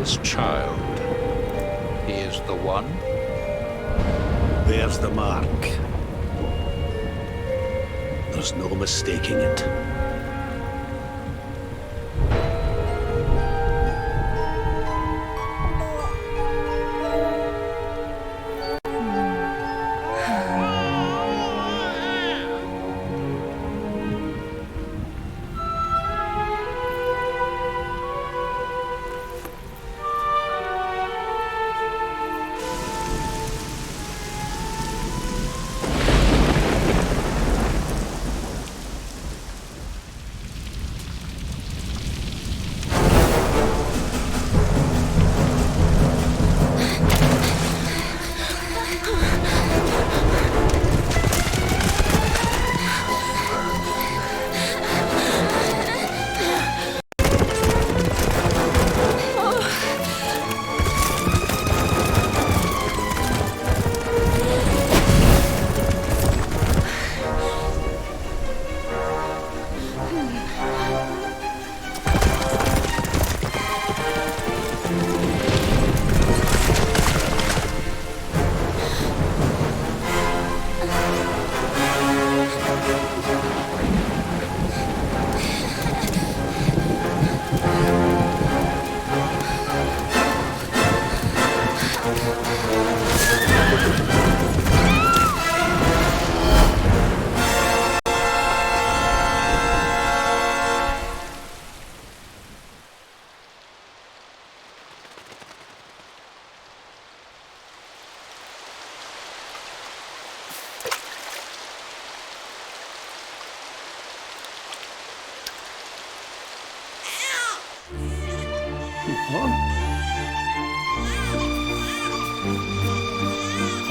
this child. He is the one? There's the mark. There's no mistaking it.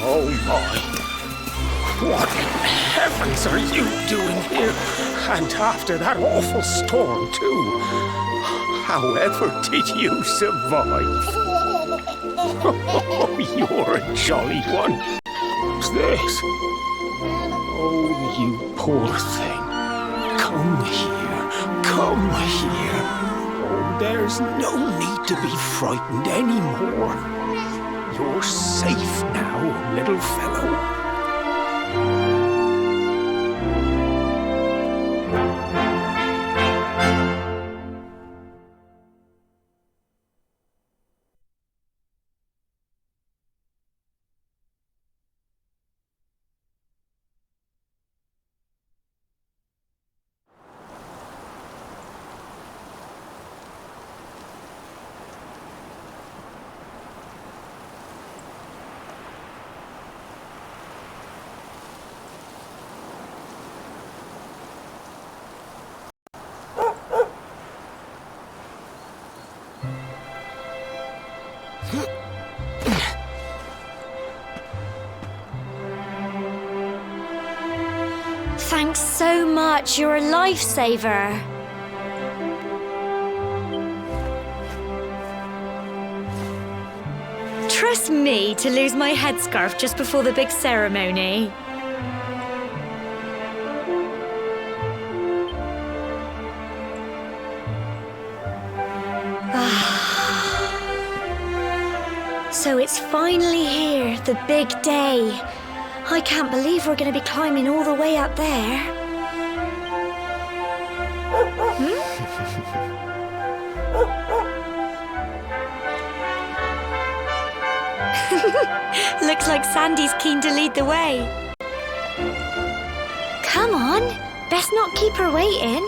Oh my! What in heavens are you doing here? And after that awful storm, too. However did you survive? Oh, you're a jolly one. What's this? Oh, you poor thing. Come here. Come here. Oh, there's no need to be frightened anymore. You're safe now, little fellow. Thanks so much, you're a lifesaver. Trust me to lose my headscarf just before the big ceremony. So it's finally here, the big day. I can't believe we're going to be climbing all the way up there. Looks like Sandy's keen to lead the way. Come on, best not keep her waiting.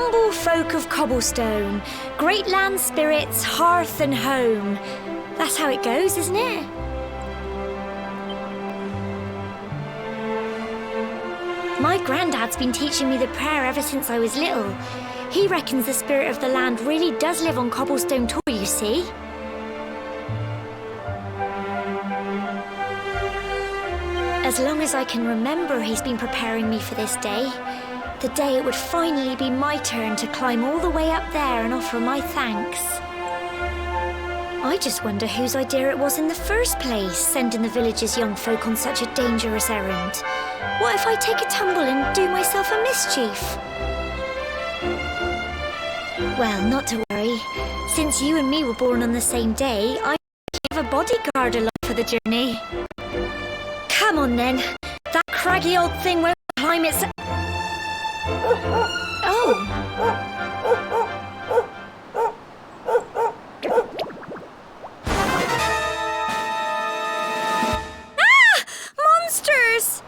Humble folk of cobblestone, great land spirits, hearth and home. That's how it goes, isn't it? My granddad's been teaching me the prayer ever since I was little. He reckons the spirit of the land really does live on Cobblestone Tor, you see. As long as I can remember, he's been preparing me for this day. The day it would finally be my turn to climb all the way up there and offer my thanks. I just wonder whose idea it was in the first place, sending the village's young folk on such a dangerous errand. What if I take a tumble and do myself a mischief? Well, not to worry. Since you and me were born on the same day, I have a bodyguard along for the journey. Come on then. That craggy old thing won't climb its... Oh! Ah! Monsters!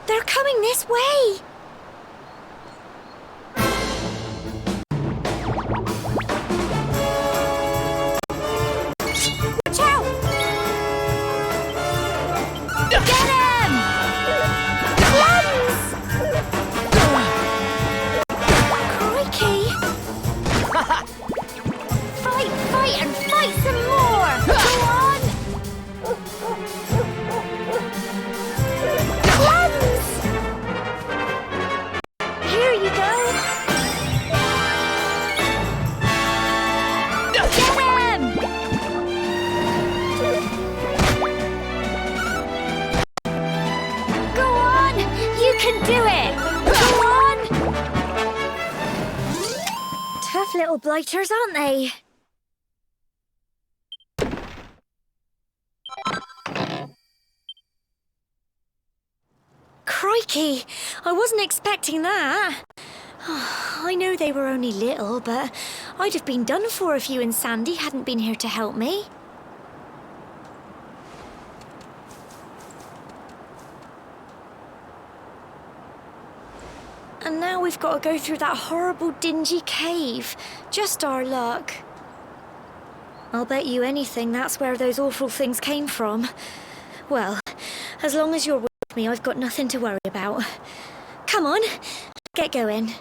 They're coming this way! Watch out! Get him! Cleanse! Crikey! Fight and fight some more! Go on! Cleanse! Here you go! Get him! Go on! You can do it! Go on! Tough little blighters, aren't they? Crikey! I wasn't expecting that. I know they were only little, but I'd have been done for if you and Sandy hadn't been here to help me. And now we've got to go through that horrible, dingy cave. Just our luck. I'll bet you anything that's where those awful things came from. Well, as long as you're with me, I've got nothing to worry about. Come on, get going.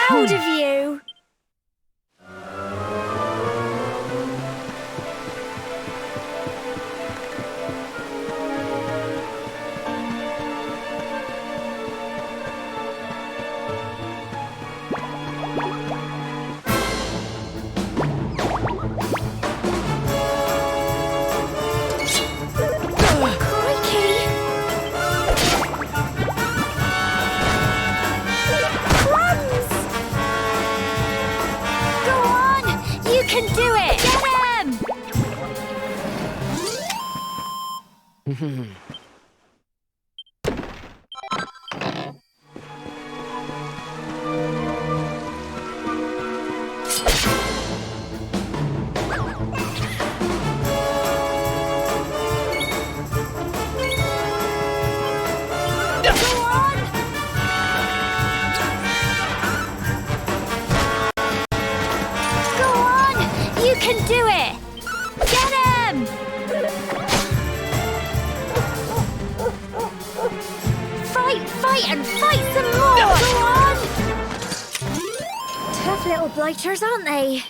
proud of you. Can do it! Get him! Can do it! Get him! Fight and fight some more! Go on! Tough little blighters, aren't they?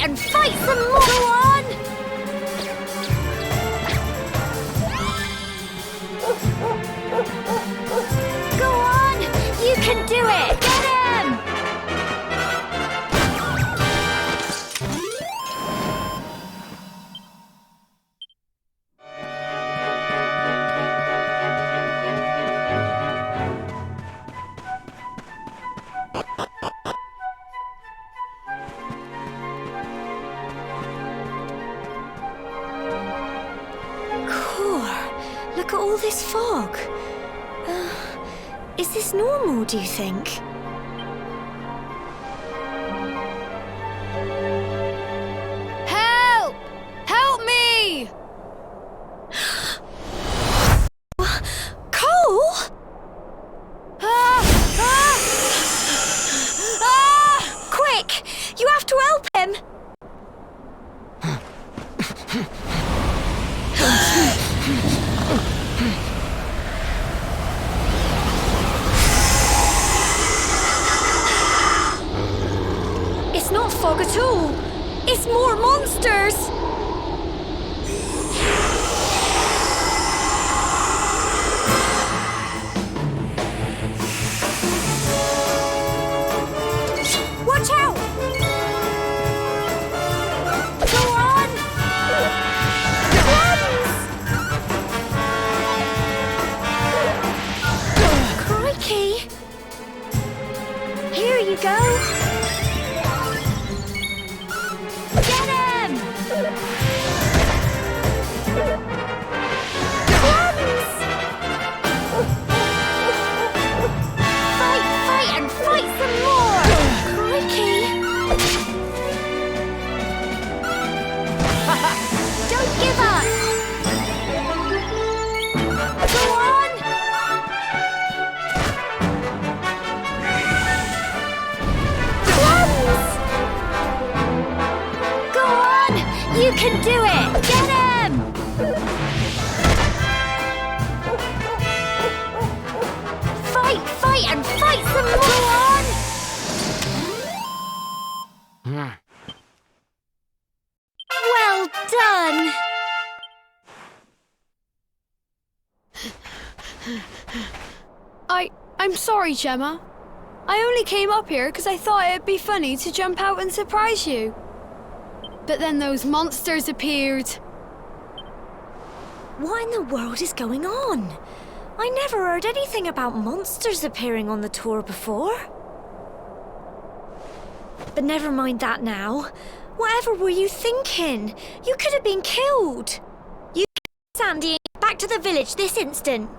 And fight some more! Go on! Go on! You can do it! Get him! Look at all this fog. Is this normal, do you think? Help! Help me! Cole? Quick! You have to help him! It's not fog at all. It's more monsters. Watch out! Go on! Crikey! Here you go. Get him! Crumbs! Fight and fight some more! Crikey! Don't give up! Go on! Crumbs! Go on! You can do it! Get him! Fight and fight some more! Go on! Well done! I'm sorry, Gemma. I only came up here because I thought it'd be funny to jump out and surprise you. But then those monsters appeared. What in the world is going on? I never heard anything about monsters appearing on the tour before. But never mind that now. Whatever were you thinking? You could have been killed. You Sandy and get back to the village this instant.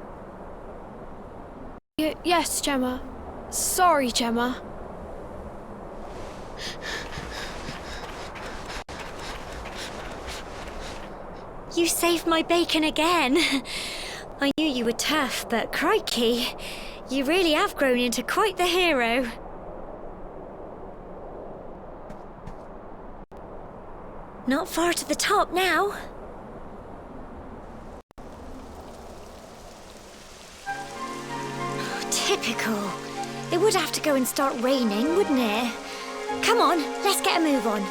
Yes, Gemma. Sorry, Gemma. You saved my bacon again. I knew you were tough, but crikey, you really have grown into quite the hero. Not far to the top now. Typical. It would have to go and start raining, wouldn't it? Come on, let's get a move on.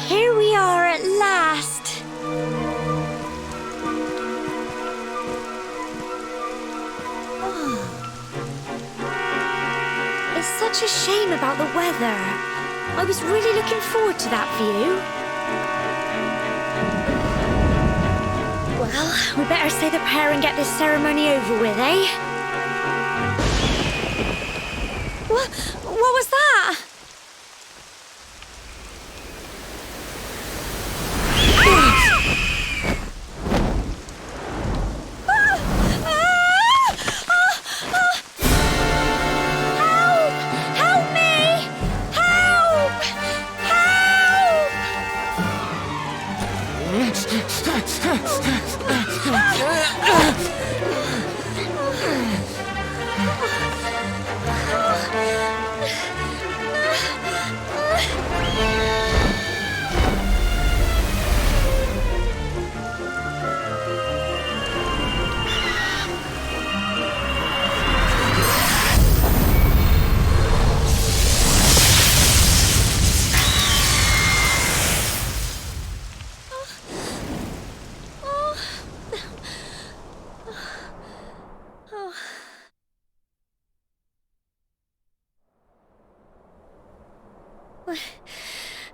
Here we are at last. It's such a shame about the weather. I was really looking forward to that view. Well, we better say the prayer and get this ceremony over with, eh? What was that?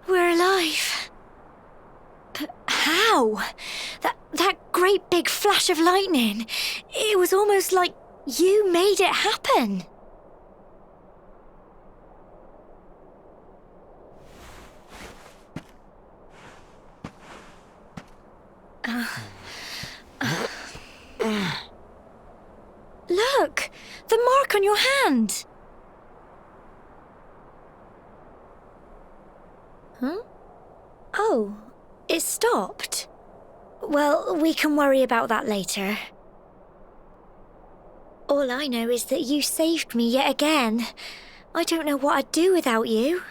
We're alive. But how? That great big flash of lightning. It was almost like you made it happen. Look! The mark on your hand! Huh? Oh, it stopped. Well, we can worry about that later. All I know is that you saved me yet again. I don't know what I'd do without you.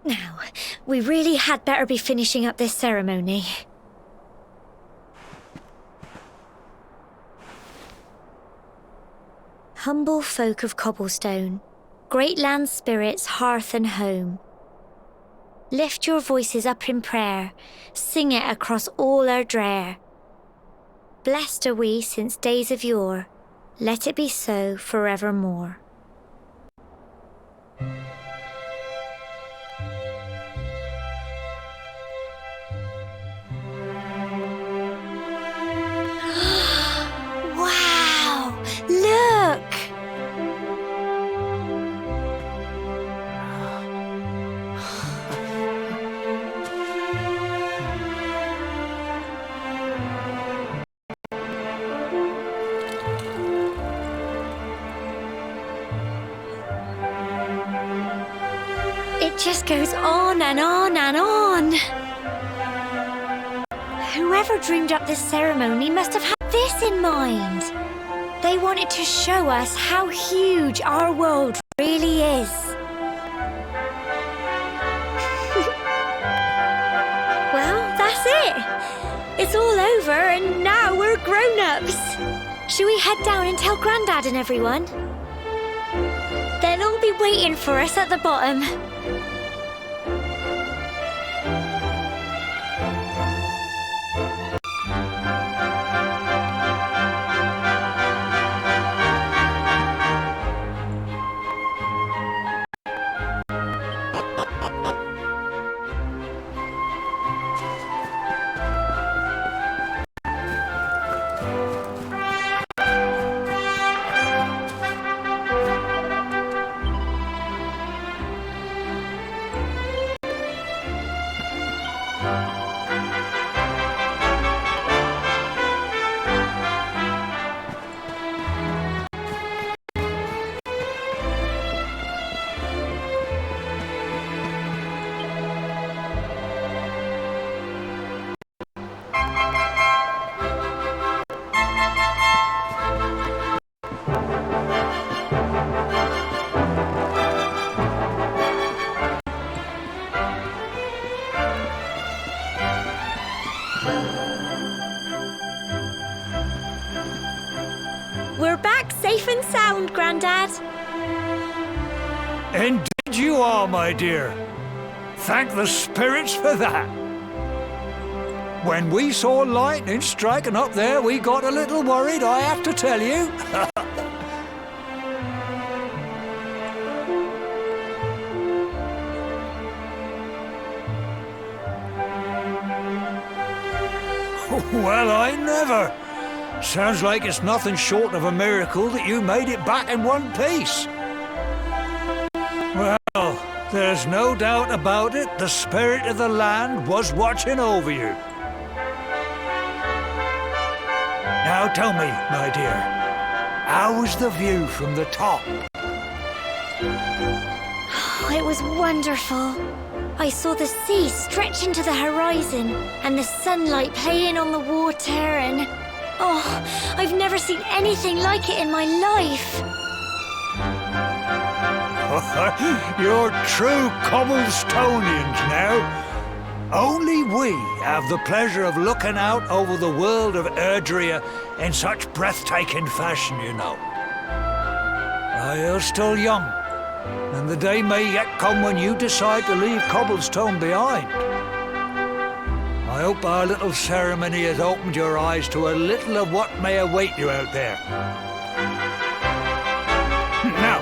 Now, we really had better be finishing up this ceremony. Humble folk of cobblestone, great land spirits, hearth and home. Lift your voices up in prayer, sing it across all our drear. Blessed are we since days of yore, let it be so forevermore. Wow! Look! just goes on and on and on. Whoever dreamed up this ceremony must have had this in mind. They wanted to show us how huge our world really is. Well, that's it. It's all over and now we're grown-ups. Shall we head down and tell Grandad and everyone? They'll all be waiting for us at the bottom. We're back safe and sound, Grandad. Indeed you are, my dear. Thank the spirits for that. When we saw lightning striking up there, we got a little worried, I have to tell you. Well, I never. Sounds like it's nothing short of a miracle that you made it back in one piece. Well, there's no doubt about it, the spirit of the land was watching over you. Now tell me, my dear, how was the view from the top? It was wonderful. I saw the sea stretch into the horizon and the sunlight playing on the water and... Oh, I've never seen anything like it in my life. You're true Cobblestonians now. Only we have the pleasure of looking out over the world of Erdrea in such breathtaking fashion, you know. You're still young, and the day may yet come when you decide to leave Cobblestone behind. I hope our little ceremony has opened your eyes to a little of what may await you out there. Now,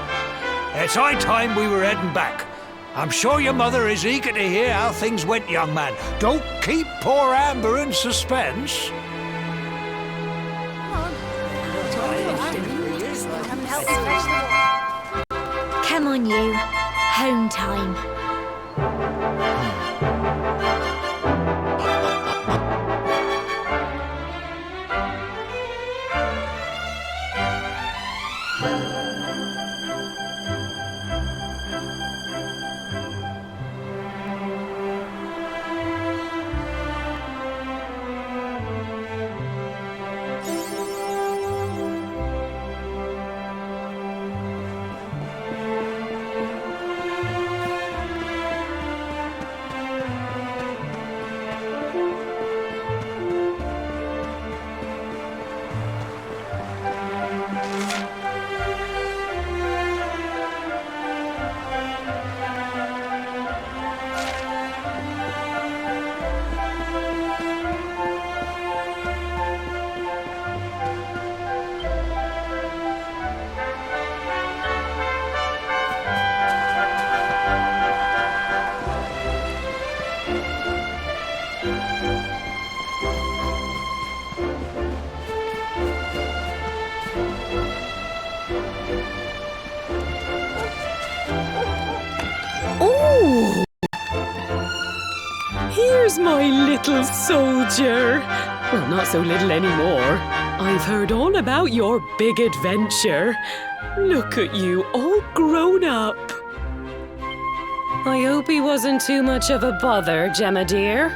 it's high time we were heading back. I'm sure your mother is eager to hear how things went, young man. Don't keep poor Amber in suspense. Come on, you. Home time. Here's my little soldier. Well, not so little anymore. I've heard all about your big adventure. Look at you, all grown up. I hope he wasn't too much of a bother, Gemma dear.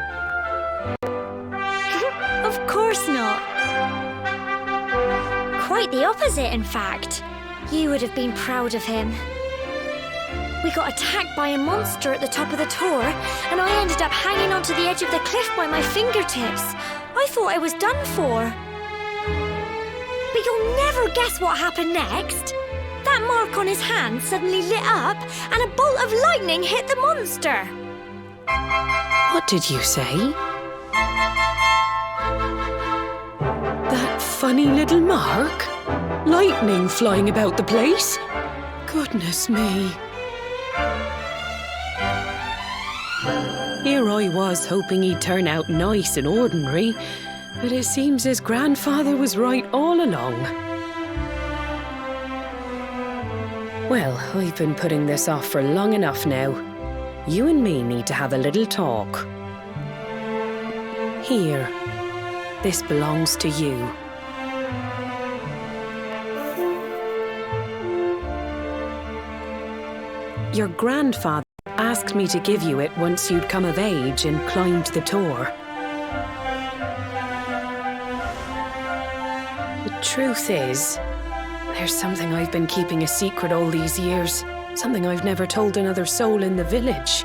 Of course not. Quite the opposite, in fact. You would have been proud of him. We got attacked by a monster at the top of the tour, and I ended up hanging onto the edge of the cliff by my fingertips. I thought I was done for. But you'll never guess what happened next. That mark on his hand suddenly lit up, and a bolt of lightning hit the monster. What did you say? That funny little mark? Lightning flying about the place? Goodness me. Here I was hoping he'd turn out nice and ordinary, but it seems his grandfather was right all along. Well, I've been putting this off for long enough now. You and me need to have a little talk. Here, this belongs to you. Your grandfather asked me to give you it once you'd come of age and climbed the tour. The truth is, there's something I've been keeping a secret all these years. Something I've never told another soul in the village.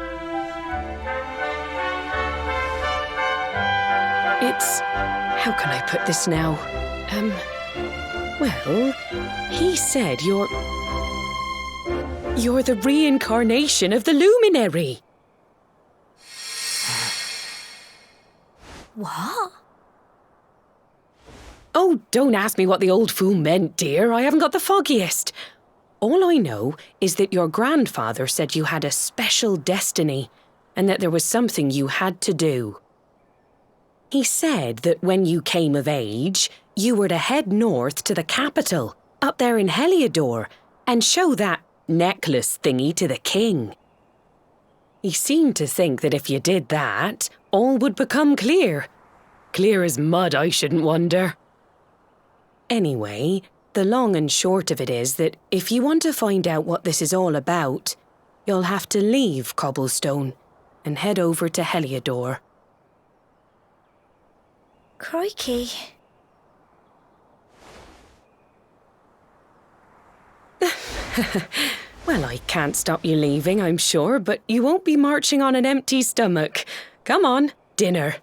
It's... how can I put this now? Well, he said you're the reincarnation of the luminary. What? Oh, don't ask me what the old fool meant, dear. I haven't got the foggiest. All I know is that your grandfather said you had a special destiny and that there was something you had to do. He said that when you came of age, you were to head north to the capital, up there in Heliodor, and show that necklace thingy to the king. He seemed to think that if you did that, all would become clear. Clear as mud, I shouldn't wonder. Anyway, the long and short of it is that if you want to find out what this is all about, you'll have to leave Cobblestone and head over to Heliodor. Crikey. Well, I can't stop you leaving, I'm sure, but you won't be marching on an empty stomach. Come on, dinner.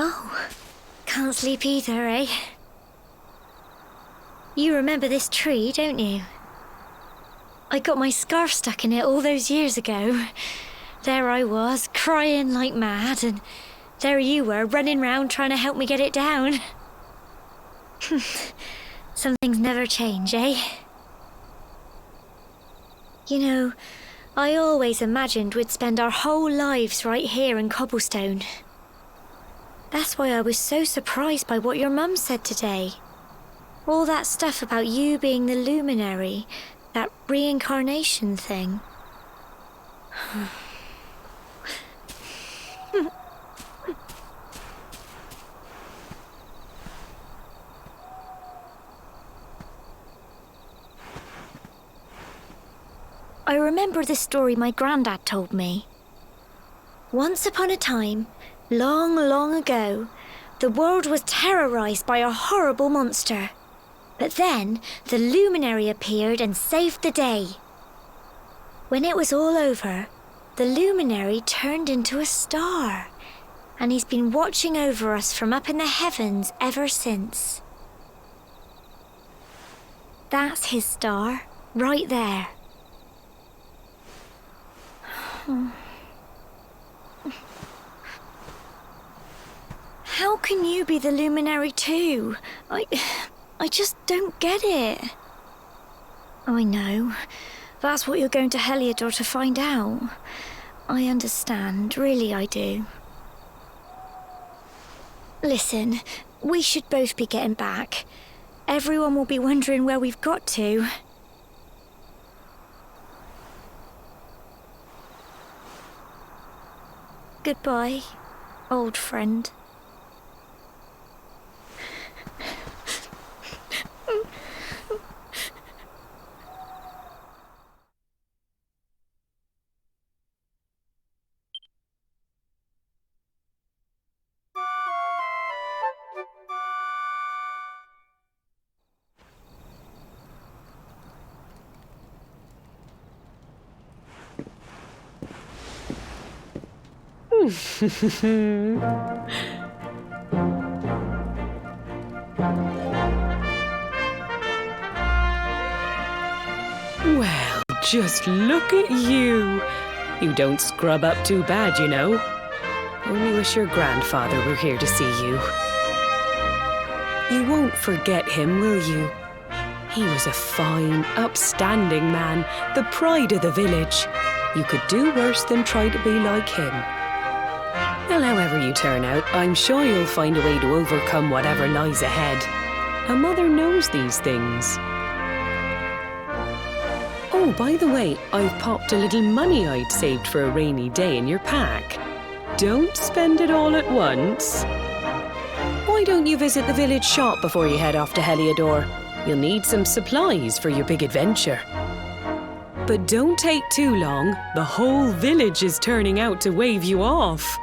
Oh, can't sleep either, eh? You remember this tree, don't you? I got my scarf stuck in it all those years ago. There I was, crying like mad, and there you were, running round trying to help me get it down. Some things never change, eh? You know, I always imagined we'd spend our whole lives right here in Cobblestone. That's why I was so surprised by what your mum said today. All that stuff about you being the luminary, that reincarnation thing. I remember the story my granddad told me. Once upon a time, long, long ago, the world was terrorized by a horrible monster. But then the luminary appeared and saved the day. When it was all over, the luminary turned into a star, and he's been watching over us from up in the heavens ever since. That's his star, right there. How can you be the luminary too? I just don't get it. I know. That's what you're going to Heliodor to find out. I understand, really I do. Listen, we should both be getting back. Everyone will be wondering where we've got to. Goodbye, old friend. Well, just look at you. You don't scrub up too bad, you know. Only wish your grandfather were here to see you. You won't forget him, will you? He was a fine, upstanding man, the pride of the village. You could do worse than try to be like him. Well, however you turn out, I'm sure you'll find a way to overcome whatever lies ahead. A mother knows these things. Oh, by the way, I've popped a little money I'd saved for a rainy day in your pack. Don't spend it all at once. Why don't you visit the village shop before you head off to Heliodor? You'll need some supplies for your big adventure. But don't take too long. The whole village is turning out to wave you off.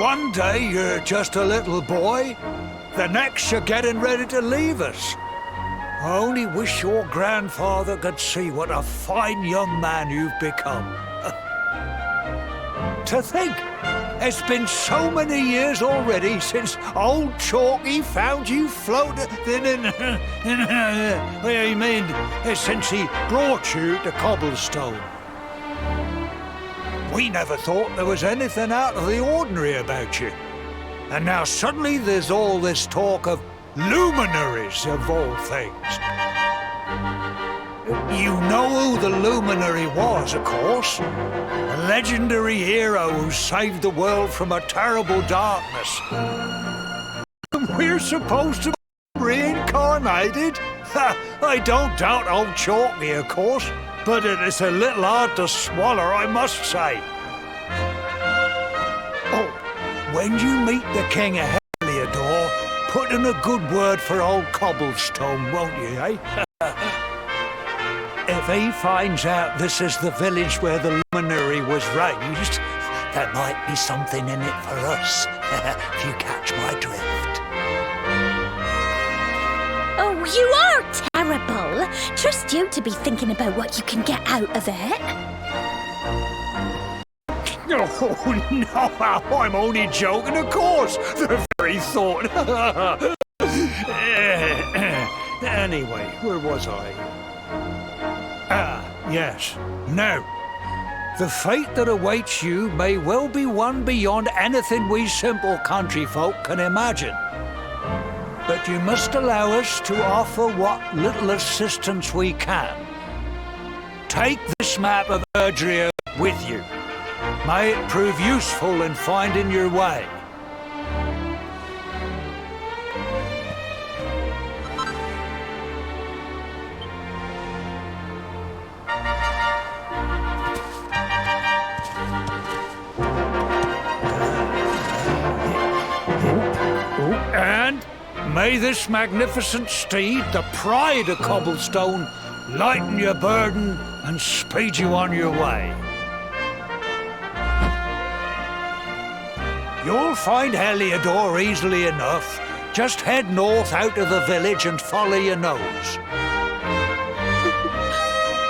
One day you're just a little boy, the next you're getting ready to leave us. I only wish your grandfather could see what a fine young man you've become. To think, it's been so many years already since old Chalky found you floating I mean, since he brought you to Cobblestone. We never thought there was anything out of the ordinary about you. And now suddenly there's all this talk of luminaries of all things. You know who the luminary was, of course. A legendary hero who saved the world from a terrible darkness. We're supposed to be reincarnated? Ha, I don't doubt old Chalky, of course, but it is a little hard to swallow, I must say. Oh, when you meet the King of Heliodor, put in a good word for old Cobblestone, won't you, eh? If he finds out this is the village where the luminary was raised, there might be something in it for us, if you catch my drift. Oh, you are terrible. Trust you to be thinking about what you can get out of it. Oh, no, I'm only joking, of course. The very thought. Anyway, where was I? Ah, yes. Now, the fate that awaits you may well be one beyond anything we simple country folk can imagine. But you must allow us to offer what little assistance we can. Take this map of Erdrea with you. May it prove useful in finding your way. And may this magnificent steed, the pride of Cobblestone, lighten your burden and speed you on your way. You'll find Heliodor easily enough. Just head north out of the village and follow your nose.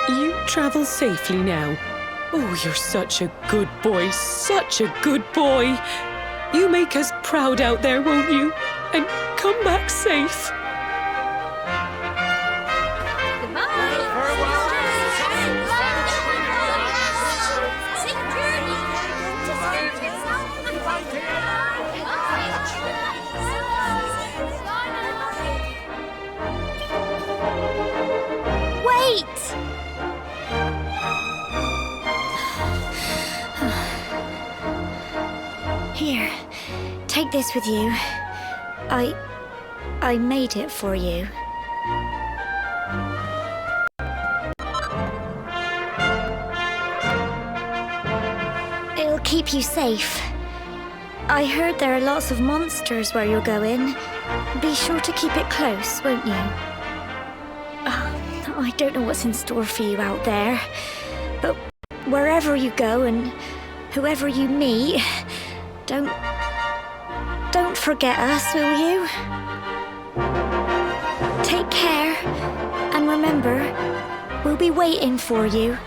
You travel safely now. Oh, you're such a good boy, such a good boy. You make us proud out there, won't you? And come back safe. Here, take this with you. I made it for you. It'll keep you safe. I heard there are lots of monsters where you're going. Be sure to keep it close, won't you? I don't know what's in store for you out there, but wherever you go and whoever you meet, don't forget us, will you? Take care, and remember, we'll be waiting for you.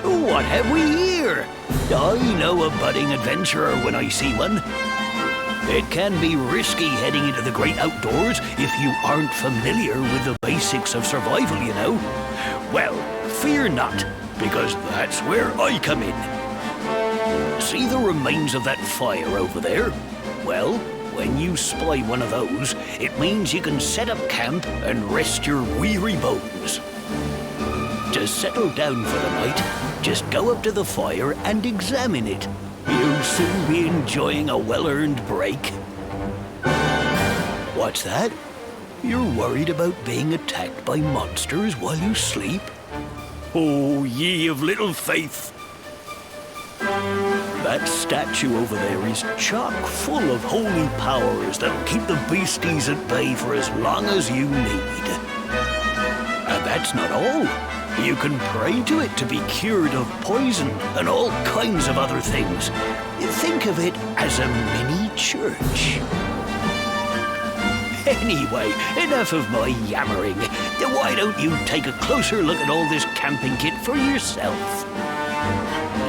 Oh, what have we here? I know a budding adventurer when I see one. It can be risky heading into the great outdoors if you aren't familiar with the basics of survival, you know. Well, fear not, because that's where I come in. See the remains of that fire over there? Well, when you spy one of those, it means you can set up camp and rest your weary bones. To settle down for the night, just go up to the fire and examine it. You'll soon be enjoying a well-earned break. What's that? You're worried about being attacked by monsters while you sleep? Oh, ye of little faith! That statue over there is chock full of holy powers that'll keep the beasties at bay for as long as you need. And that's not all. You can pray to it to be cured of poison and all kinds of other things. Think of it as a mini church. Anyway, enough of my yammering. Why don't you take a closer look at all this camping kit for yourself?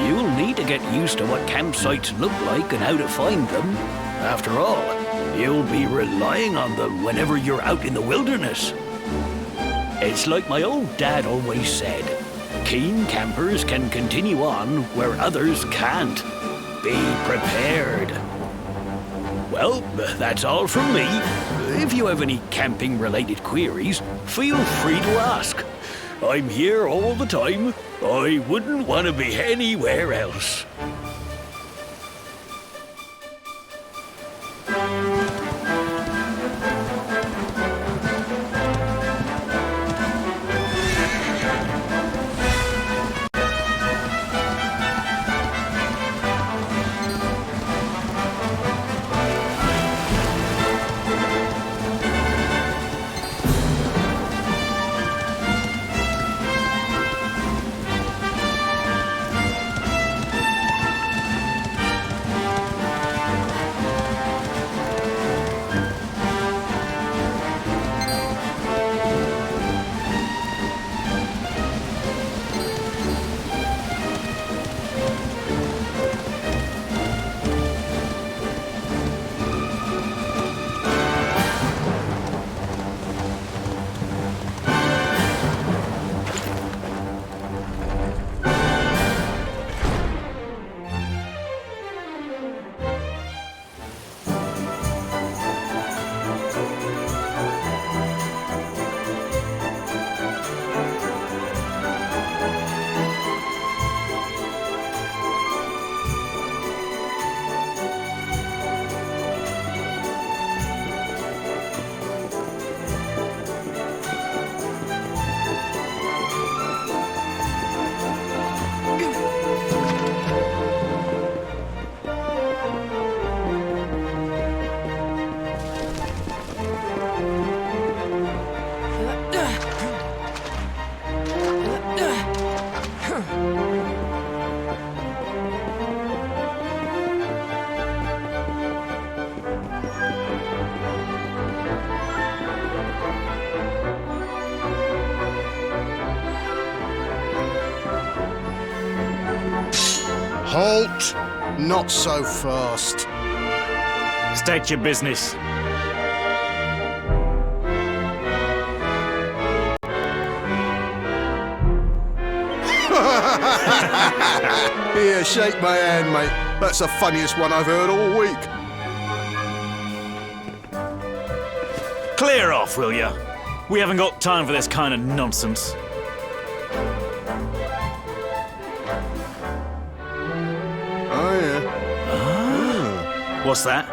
You'll need to get used to what campsites look like and how to find them. After all, you'll be relying on them whenever you're out in the wilderness. It's like my old dad always said, keen campers can continue on where others can't. Be prepared. Well, that's all from me. If you have any camping-related queries, feel free to ask. I'm here all the time. I wouldn't want to be anywhere else. Halt! Not so fast. State your business. Here, shake my hand, mate. That's the funniest one I've heard all week. Clear off, will ya? We haven't got time for this kind of nonsense. Oh, yeah. What's that?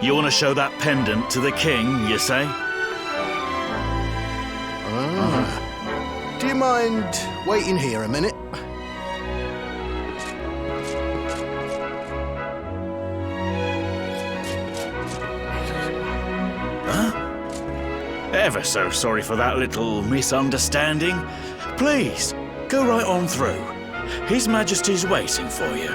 You want to show that pendant to the king, you say? Do you mind waiting here a minute? Ever so sorry for that little misunderstanding. Please, go right on through. His Majesty's waiting for you.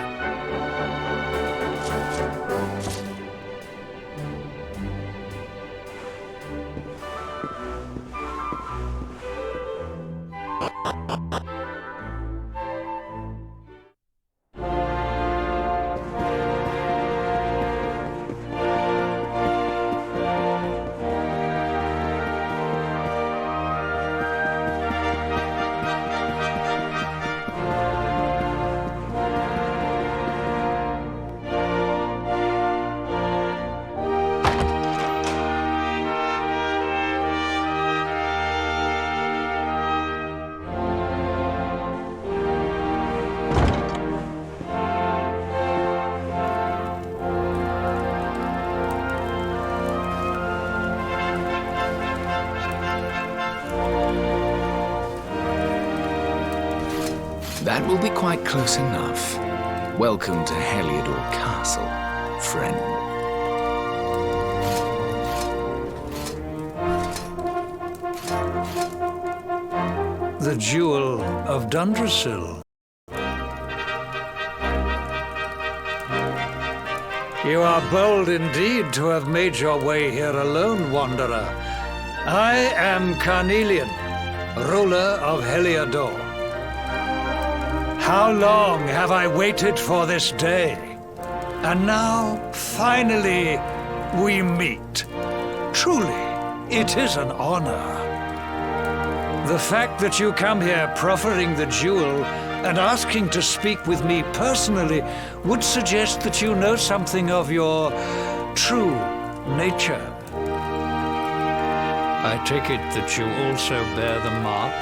That will be quite close enough. Welcome to Heliodor Castle, friend. The Jewel of Dundrasil. You are bold indeed to have made your way here alone, Wanderer. I am Carnelian, ruler of Heliodor. How long have I waited for this day? And now, finally, we meet. Truly, it is an honor. The fact that you come here proffering the jewel and asking to speak with me personally would suggest that you know something of your true nature. I take it that you also bear the mark?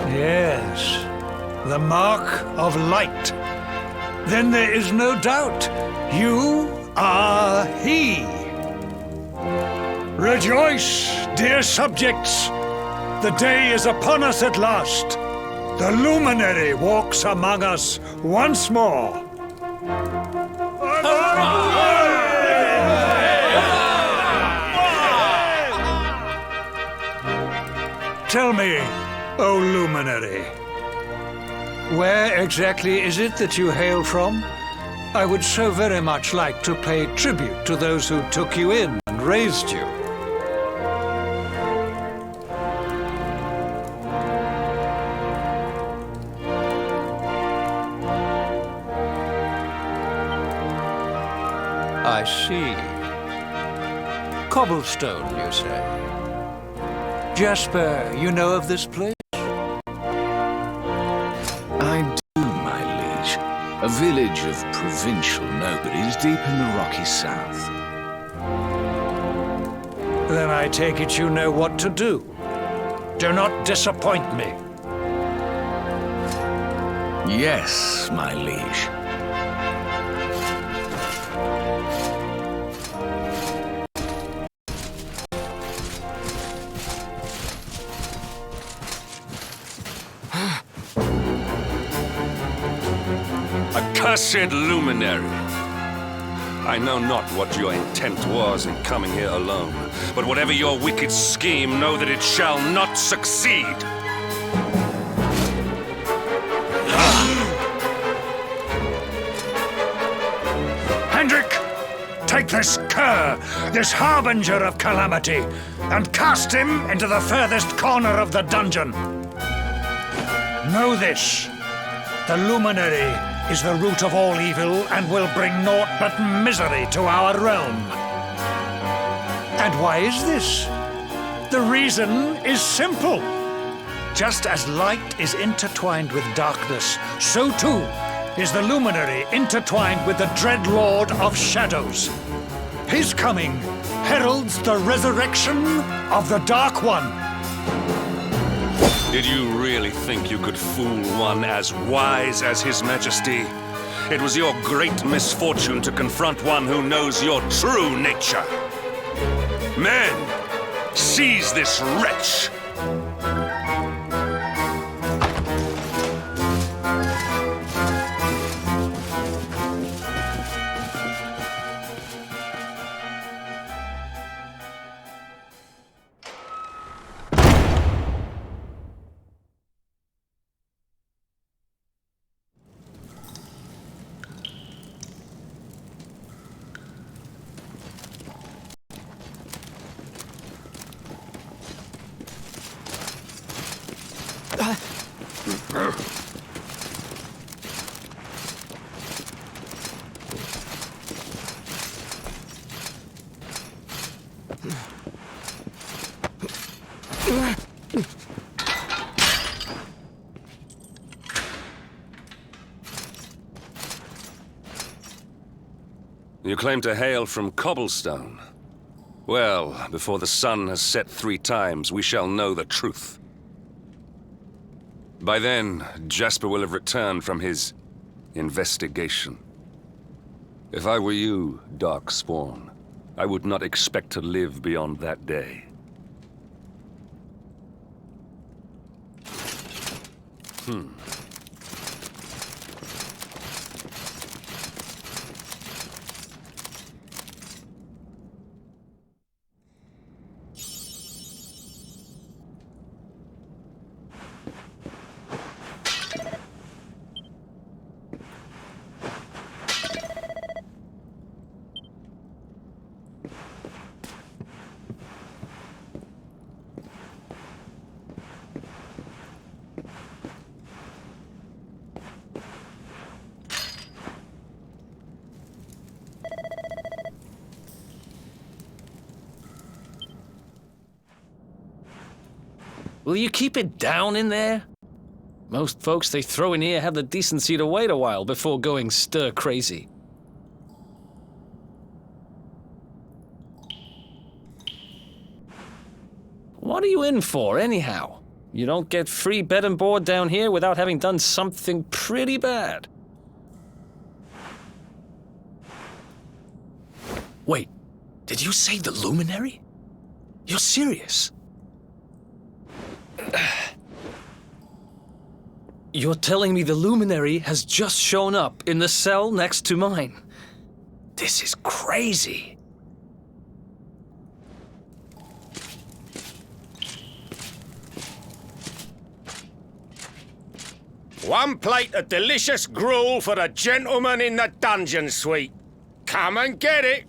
Yes, the mark of light. Then there is no doubt, you are he. Rejoice, dear subjects! The day is upon us at last. The luminary walks among us once more. Tell me, O luminary, where exactly is it that you hail from? I would so very much like to pay tribute to those who took you in and raised you. I see. Cobblestone, you say? Jasper, you know of this place? I do, my liege. A village of provincial nobodies deep in the rocky south. Then I take it you know what to do. Do not disappoint me. Yes, my liege. Accursed luminary! I know not what your intent was in coming here alone, but whatever your wicked scheme, know that it shall not succeed! Hendrik! Take this cur, this harbinger of calamity, and cast him into the furthest corner of the dungeon. Know this. The luminary is the root of all evil and will bring naught but misery to our realm. And why is this? The reason is simple. Just as light is intertwined with darkness, so too is the luminary intertwined with the dread lord of shadows. His coming heralds the resurrection of the Dark One. Did you really think you could fool one as wise as His Majesty? It was your great misfortune to confront one who knows your true nature. Men, seize this wretch! You claim to hail from Cobblestone. Well, before the sun has set 3 times, we shall know the truth. By then, Jasper will have returned from his investigation. If I were you, Darkspawn, I would not expect to live beyond that day. Will you keep it down in there? Most folks they throw in here have the decency to wait a while before going stir crazy. What are you in for, anyhow? You don't get free bed and board down here without having done something pretty bad. Wait, did you say the Luminary? You're serious? You're telling me the Luminary has just shown up in the cell next to mine? This is crazy. One plate of delicious gruel for the gentleman in the dungeon suite. Come and get it.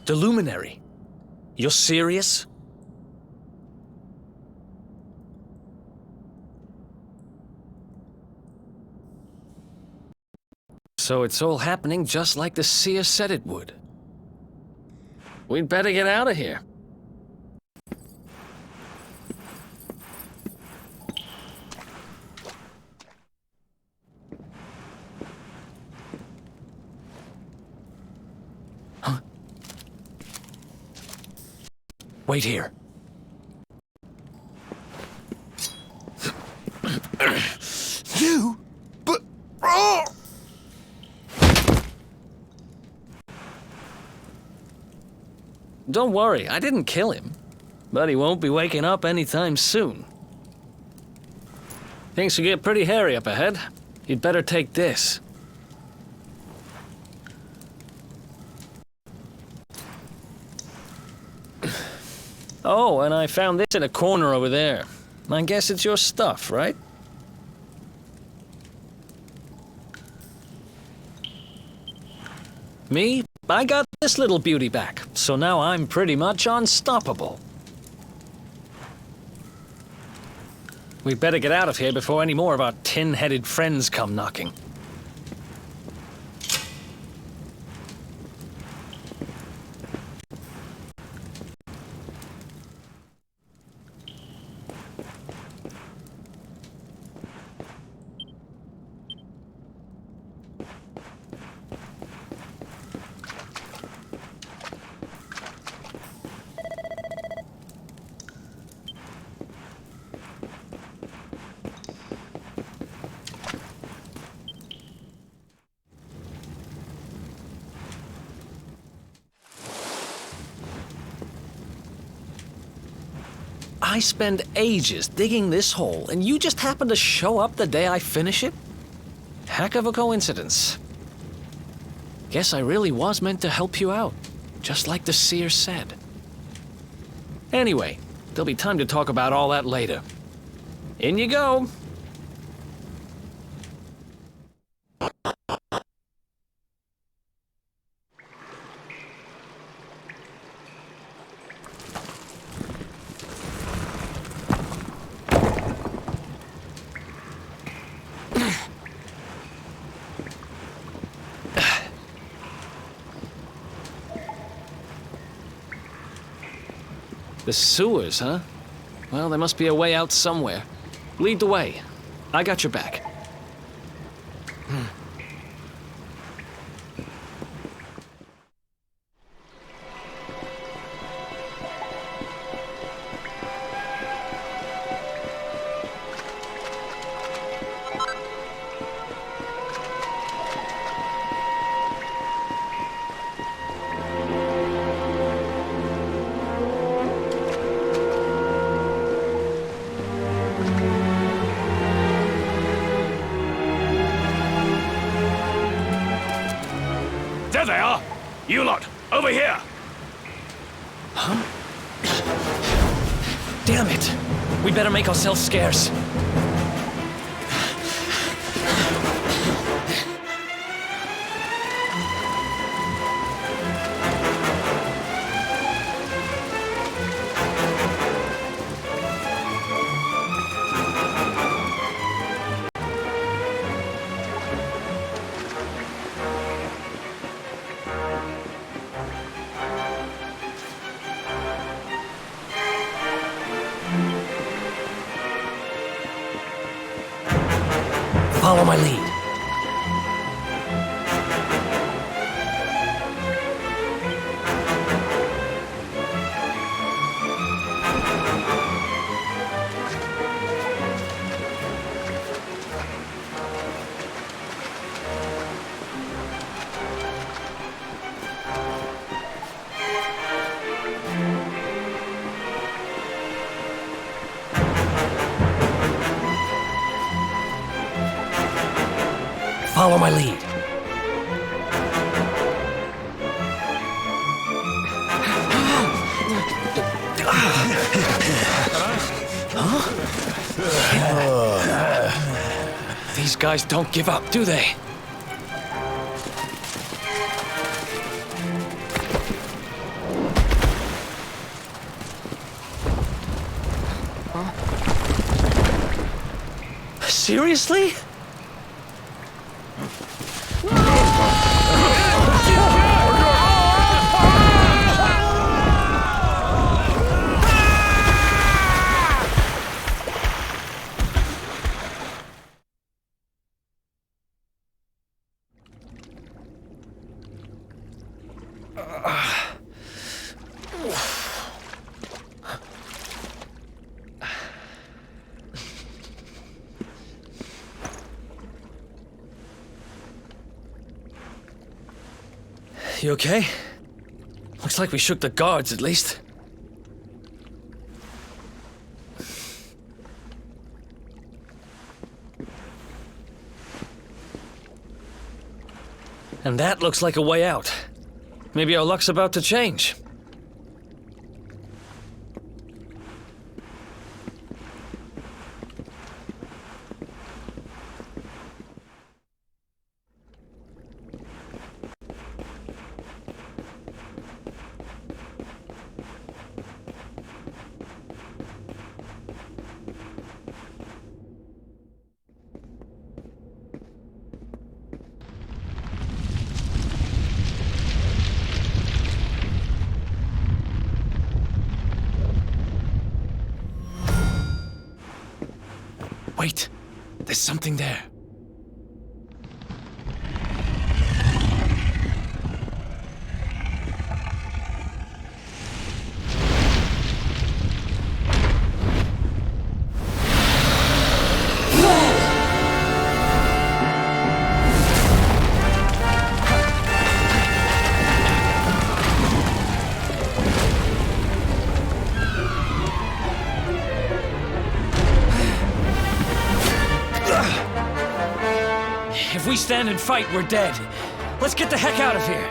The Luminary? You're serious? So it's all happening just like the seer said it would. We'd better get out of here. Wait here. You? But... Oh! Don't worry, I didn't kill him. But he won't be waking up anytime soon. Things will get pretty hairy up ahead. You'd better take this. Oh, and I found this in a corner over there. I guess it's your stuff, right? Me? I got this little beauty back, so now I'm pretty much unstoppable. We'd better get out of here before any more of our tin-headed friends come knocking. I spend ages digging this hole, and you just happen to show up the day I finish it? Heck of a coincidence. Guess I really was meant to help you out, just like the seer said. Anyway, there'll be time to talk about all that later. In you go. The sewers, huh? Well, there must be a way out somewhere. Lead the way. I got your back. There they are! You lot, over here! Huh? Damn it! We better make ourselves scarce. Follow my lead. Follow my lead. These guys don't give up, do they? Seriously? You okay? Looks like we shook the guards, at least. And that looks like a way out. Maybe our luck's about to change. Wait, there's something there. If we stand and fight, we're dead. Let's get the heck out of here.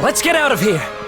Let's get out of here.